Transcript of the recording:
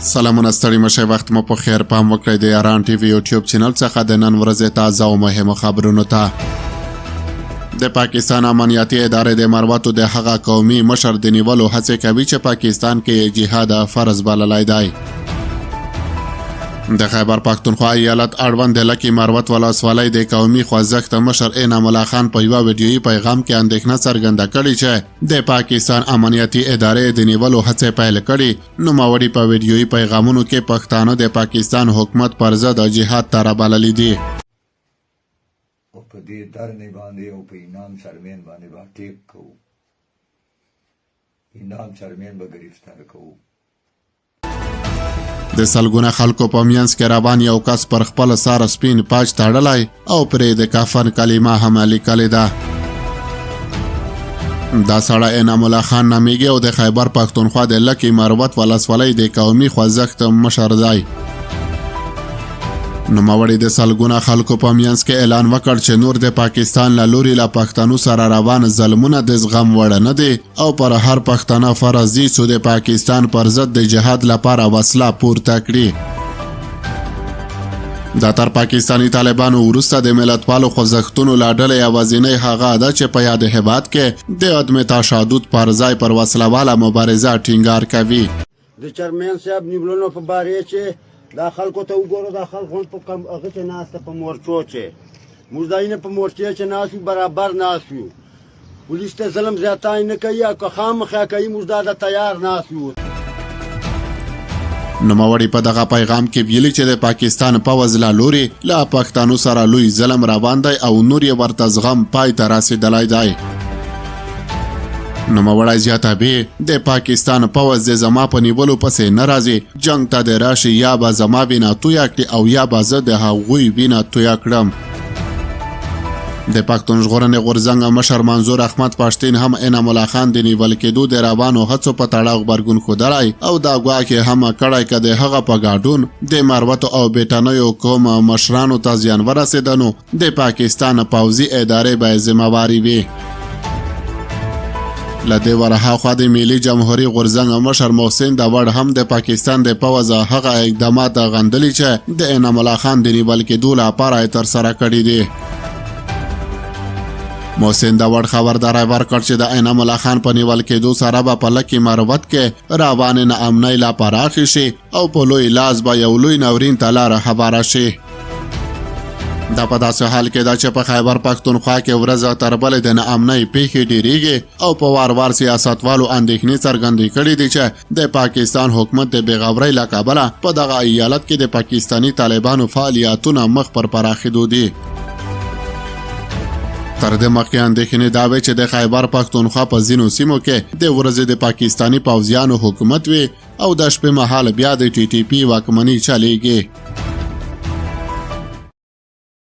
سلامونه ستړي مشئ وخت مو په خیر پام وکړئ د اعلان ټي وي یوټیوب چینل څخه د نن ورځې تازه او مهمو خبرونو ته د پاکستان امنیتي ادارې د مروتو د هغه قومي مشر د نیولو هڅې کوي چې پاکستان کې جهاد فرض بللی دی. د خیبر پښتونخوا ایالت اړوند د لکي مروت ولسوالۍ د قومي خوځښت مشر انعام الله خان په یوه ویډیویي پیغام کې اندېښنه څرګنده کړې چې د پاکستان امنیتي ادارې د نیولو هڅې پیل کړي. نوموړي په ویډیویي پیغامونو کې پښتانه د پاکستان حکومت پر ضد جهاد ته رابللي دي. په دې درنې باندې او په انعام چرمین باندې به ټیک کوو، انعام چرمین به گرفتار کوو. د سلګونه خلکو په منځ کې روان یو کس پر خپل سر سپین پاج تړلی او پرې د کافر کلمه هم لیکلې ده. دا سړی انعام الله خان نومیږي او د خیبر پښتونخوا د لکي مروت ولسوالۍ د قومي خوځښت مشر دی. نوموړي د سلګونه خلکو په منځ کې اعلان وکړ چې نور د پاکستان له لوري له پښتنو سره روان ظلمونه د زغم وړ نه دي او پر هر پښتانه فرض دي چې د پاکستان پر ضد د جهاد لپاره وسله پورته کړي. دا تر پاکستانی طالبانو وروسته د ملتپالو خوځښتونو له ډلې یوازینی هغه ده چې په یاد هېواد کې د عدم تشدد پر ځای پر وسله مبارزه ټینګار کوي. د چرمین صاحب نیولو په باره چې دا خلکو ته وګورو، دا خلکو په کم هغه کې ناسته په مورچو چې موږ داینه په مورچې چې ناسو برابر ناسو، پولیس ته ظلم زیاتای نه کوي او که خامخا کوي موږ دا تیار ناسو. نوموړي په دغه پیغام کې ویلي چې د پاکستان پوځ له لوري له پښتنو سره لوی ظلم روان دی او نور یې ورته زغم پای ته رسېدلی دی. نوموړی زیاتوي د پاکستان پوځ د زما په نیولو پسې نه راځي، جنګ ته د راشي یا به زما وینه تویه کړي او یا به زه د هغوی وینه تویه کړم. د پښتون ژغورنې غورځنګ مشر منظور احمد پښتین هم انعام الله خان د نیول کېدو د روانو هڅو په تړاو غبرګون ښودلی او دا ګواښ هم کړی که د هغه په ګډون د مروتو او بیټنیو قوم مشرانو ته زیان ورسېده نو د پاکستان پوځي ادارې به ذمهواري وي. له دې ورهاخوا د ملي جمهوري غورځنګ مشر محسن داوړ هم د پاکستان د پوځ هغه اقدامات غندلي چې د انعام الله خان د نیول کېدو لپاره یې ترسره کړي دي. محسن داوړ خبرداری ورکړ چې د انعام الله خان په نیول کېدو سره به په لکي مروت کې روانې ناامنۍ لا پراخې شي او په لوی لاس به یو لوی ناورین ته لاره هواره شي. دا په داسې حال کې ده چې په خیبر پښتونخوا کې ورځ تر بلې د ناامنۍ پیښې ډېرېږي او په وار وار سیاستوالو اندېښنې څرګندې کړي دي چې د پاکستان حکومت د بېغورۍ له کبله په دغه ایالت کې د پاکستاني طالبانو فعالیتونه مخ پر پراخېدو دي. تر دې مخکې اندېښنې دا وې چې د خیبر پښتونخوا په ځینو سیمو کې د ورځې د پاکستاني پوځیانو حکومت وي او د شپې مهال بیا د ټي ټي پي واکمني چلیږي.